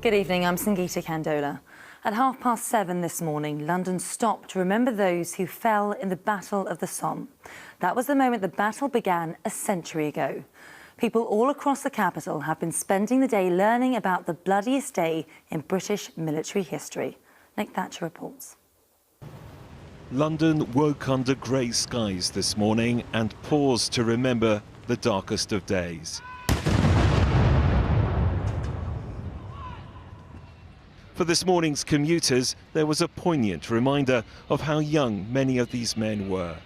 Good evening, I'm Sangeeta Kandola. At 7:30 this morning, London stopped to remember those who fell in the Battle of the Somme. That was the moment the battle began a century ago. People all across the capital have been spending the day learning about the bloodiest day in British military history. Nick Thatcher reports. London woke under grey skies this morning and paused to remember the darkest of days. For this morning's commuters, there was a poignant reminder of how young many of these men were.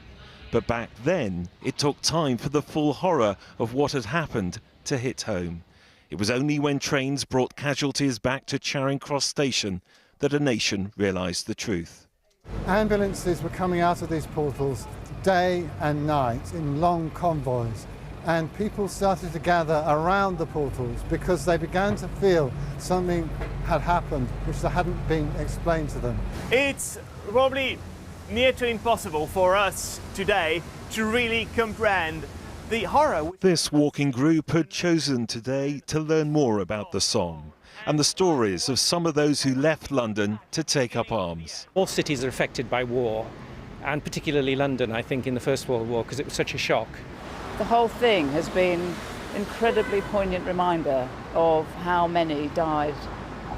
But back then, it took time for the full horror of what had happened to hit home. It was only when trains brought casualties back to Charing Cross Station that a nation realised the truth. Ambulances were coming out of these portals day and night in long convoys, and people started to gather around the portals because they began to feel something had happened which hadn't been explained to them. It's probably near to impossible for us today to really comprehend the horror. This walking group had chosen today to learn more about the Somme and the stories of some of those who left London to take up arms. All cities are affected by war, and particularly London, I think, in the First World War, because it was such a shock. The whole thing has been an incredibly poignant reminder of how many died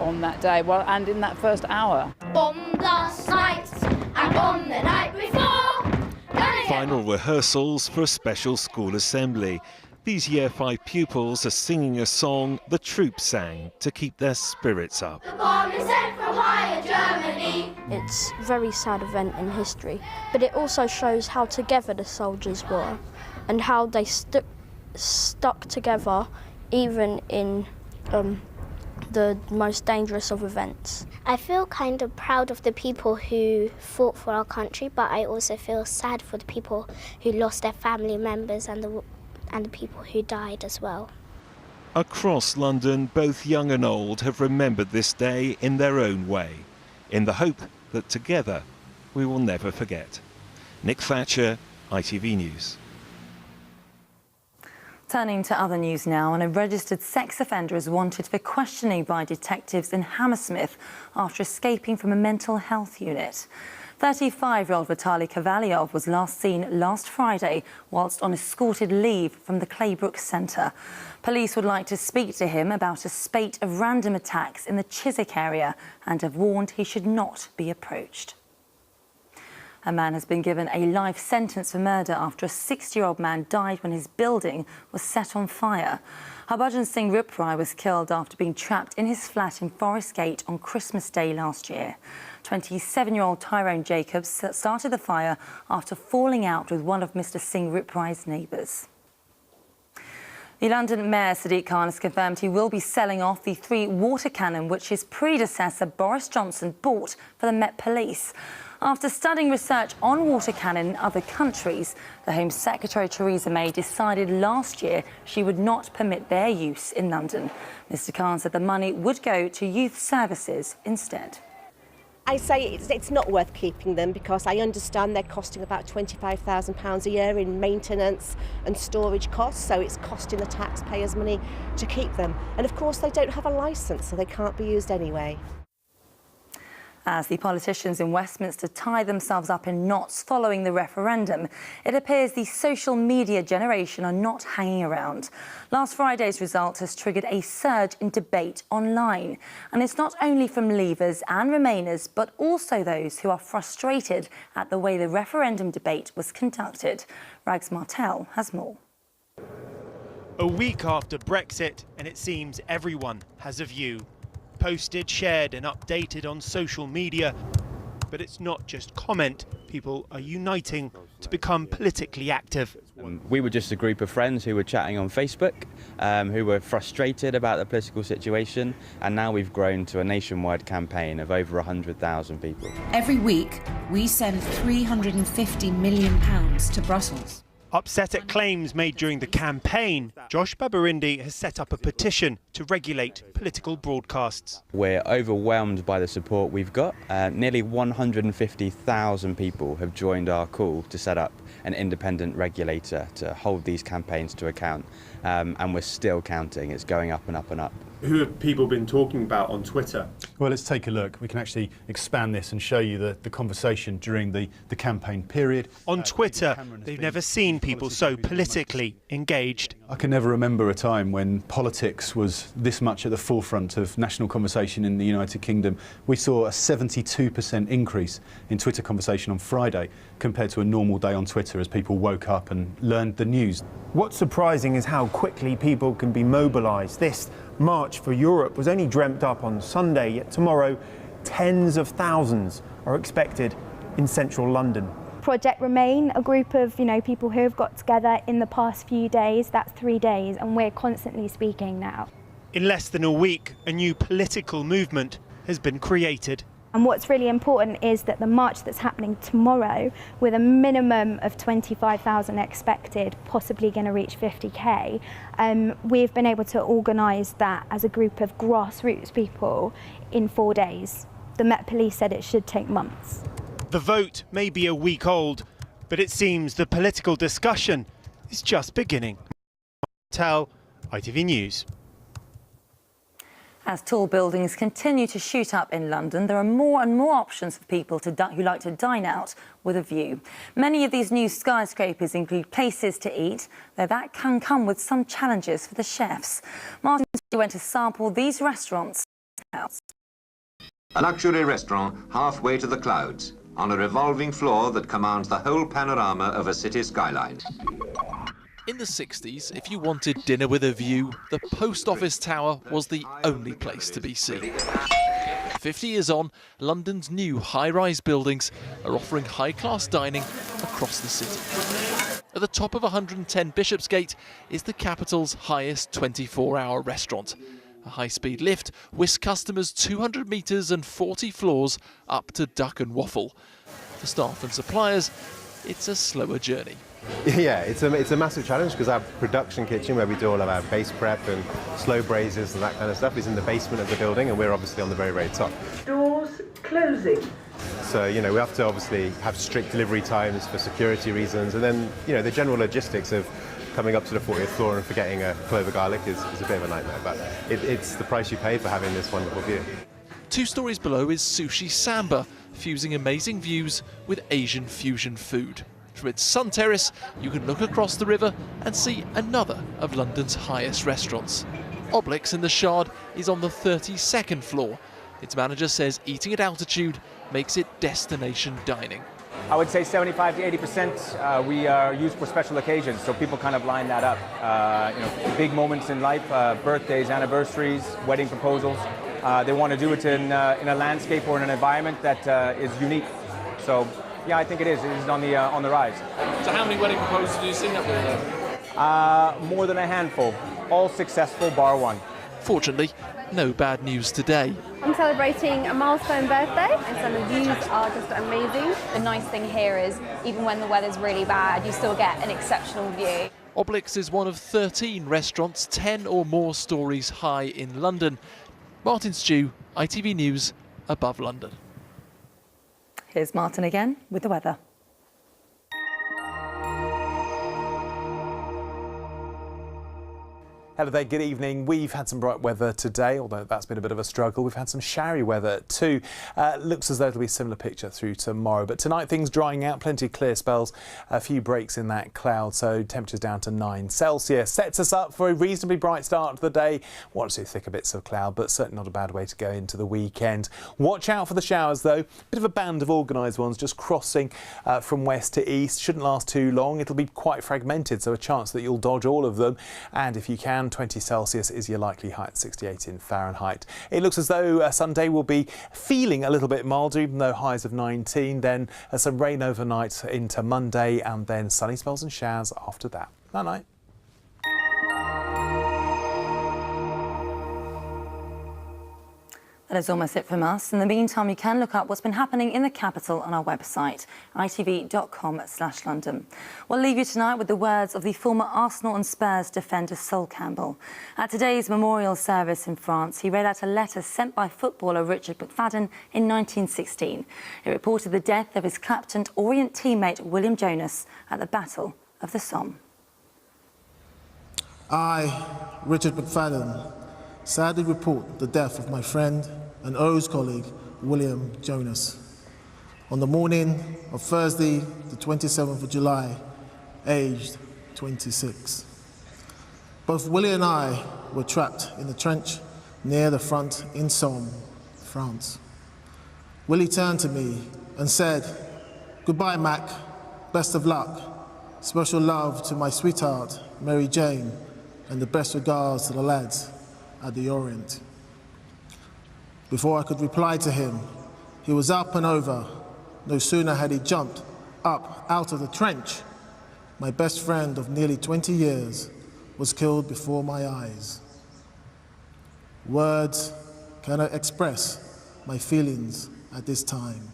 on that day, well, and in that first hour. Bombed last night and bombed the night before. Final rehearsals for a special school assembly. These Year 5 pupils are singing a song the troops sang to keep their spirits up. The bomb is sent from higher Germany. It's a very sad event in history, but it also shows how together the soldiers were and how they stuck together even in the most dangerous of events. I feel kind of proud of the people who fought for our country, but I also feel sad for the people who lost their family members and the people who died as well. Across London, both young and old have remembered this day in their own way, in the hope that together we will never forget. Nick Thatcher, ITV News. Turning to other news now, and a registered sex offender is wanted for questioning by detectives in Hammersmith after escaping from a mental health unit. 35-year-old Vitaly Kovalyov was last seen last Friday whilst on escorted leave from the Claybrook Centre. Police would like to speak to him about a spate of random attacks in the Chiswick area and have warned he should not be approached. A man has been given a life sentence for murder after a 60-year-old man died when his building was set on fire. Harbhajan Singh Ruprai was killed after being trapped in his flat in Forest Gate on Christmas Day last year. 27-year-old Tyrone Jacobs started the fire after falling out with one of Mr Singh Ruprai's neighbours. The London Mayor Sadiq Khan has confirmed he will be selling off the 3 water cannon which his predecessor Boris Johnson bought for the Met Police. After studying research on water cannon in other countries, the Home Secretary Theresa May decided last year she would not permit their use in London. Mr Khan said the money would go to youth services instead. I say it's not worth keeping them because I understand they're costing about £25,000 a year in maintenance and storage costs, so it's costing the taxpayers money to keep them. And of course they don't have a licence, so they can't be used anyway. As the politicians in Westminster tie themselves up in knots following the referendum, it appears the social media generation are not hanging around. Last Friday's result has triggered a surge in debate online. And it's not only from Leavers and Remainers, but also those who are frustrated at the way the referendum debate was conducted. Rags Martell has more. A week after Brexit, and it seems everyone has a view. Posted, shared and updated on social media. But it's not just comment. People are uniting to become politically active. We were just a group of friends who were chatting on Facebook, who were frustrated about the political situation, and now we've grown to a nationwide campaign of over 100,000 people. Every week, we send £350 million to Brussels. Upset at claims made during the campaign, Josh Babarindi has set up a petition to regulate political broadcasts. We're overwhelmed by the support we've got. Nearly 150,000 people have joined our call to set up an independent regulator to hold these campaigns to account. And we're still counting. It's going up and up and up. Who have people been talking about on Twitter? Well, let's take a look. We can actually expand this and show you the conversation during the campaign period. On Twitter, they've never seen people so politically engaged. I can never remember a time when politics was this much at the forefront of national conversation in the United Kingdom. We saw a 72% increase in Twitter conversation on Friday compared to a normal day on Twitter as people woke up and learned the news. What's surprising is how quickly people can be mobilised. This March for Europe was only dreamt up on Sunday, yet tomorrow tens of thousands are expected in central London. Project Remain, a group of people who have got together in the past few days, that's 3 days, and we're constantly speaking now. In less than a week, a new political movement has been created. And what's really important is that the march that's happening tomorrow, with a minimum of 25,000 expected, possibly going to reach 50k, we've been able to organise that as a group of grassroots people in 4 days. The Met Police said it should take months. The vote may be a week old, but it seems the political discussion is just beginning. Tell ITV News. As tall buildings continue to shoot up in London, there are more and more options for people who like to dine out with a view. Many of these new skyscrapers include places to eat, though that can come with some challenges for the chefs. Martin went to sample these restaurants. A luxury restaurant halfway to the clouds, on a revolving floor that commands the whole panorama of a city skyline. In the 60s, if you wanted dinner with a view, the Post Office Tower was the only place to be seen. 50 years on, London's new high-rise buildings are offering high-class dining across the city. At the top of 110 Bishopsgate is the capital's highest 24-hour restaurant. A high-speed lift whisks customers 200 metres and 40 floors up to Duck and Waffle. For staff and suppliers, it's a slower journey. Yeah, it's a massive challenge because our production kitchen, where we do all of our base prep and slow braisers and that kind of stuff, is in the basement of the building, and we're obviously on the very, very top. Doors closing. So, we have to obviously have strict delivery times for security reasons, and then, the general logistics of coming up to the 40th floor and forgetting a clove of garlic is a bit of a nightmare, but it's the price you pay for having this wonderful view. 2 stories below is Sushi Samba, fusing amazing views with Asian fusion food. From its sun terrace, you can look across the river and see another of London's highest restaurants. Oblix in the Shard is on the 32nd floor. Its manager says eating at altitude makes it destination dining. I would say 75 to 80% we are used for special occasions, so people kind of line that up. Big moments in life, birthdays, anniversaries, wedding proposals. They want to do it in a landscape or in an environment that is unique. So, yeah, I think it is. It is on the rise. So how many wedding proposals do you see up there? More than a handful. All successful, bar one. Fortunately, no bad news today. I'm celebrating a milestone birthday, and so the views are just amazing. The nice thing here is, even when the weather's really bad, you still get an exceptional view. Oblix is one of 13 restaurants 10 or more stories high in London. Martin Stew, ITV News, above London. Here's Martin again with the weather. Hello there, good evening. We've had some bright weather today, although that's been a bit of a struggle. We've had some showery weather too. Looks as though it'll be a similar picture through tomorrow. But tonight things drying out, plenty of clear spells, a few breaks in that cloud, so temperatures down to 9 Celsius. Sets us up for a reasonably bright start to the day. One or two thicker bits of cloud, but certainly not a bad way to go into the weekend. Watch out for the showers though. Bit of a band of organised ones just crossing from west to east. Shouldn't last too long. It'll be quite fragmented, so a chance that you'll dodge all of them. And if you can, 20 Celsius is your likely height, 68 in Fahrenheit. It looks as though Sunday will be feeling a little bit milder, even though highs of 19. Then some rain overnight into Monday, and then sunny spells and showers after that. Night-night. That is almost it from us. In the meantime, you can look up what's been happening in the capital on our website, itv.com/London. We'll leave you tonight with the words of the former Arsenal and Spurs defender Sol Campbell. At today's memorial service in France, he read out a letter sent by footballer Richard McFadden in 1916. It reported the death of his Clapton Orient teammate William Jonas at the Battle of the Somme. I, Richard McFadden, sadly report the death of my friend and O's colleague, William Jonas, on the morning of Thursday, the 27th of July, aged 26. Both Willie and I were trapped in the trench near the front in Somme, France. Willie turned to me and said, "Goodbye, Mac, best of luck. Special love to my sweetheart, Mary Jane, and the best regards to the lads at the Orient." Before I could reply to him, he was up and over. No sooner had he jumped up out of the trench, my best friend of nearly 20 years was killed before my eyes. Words cannot express my feelings at this time.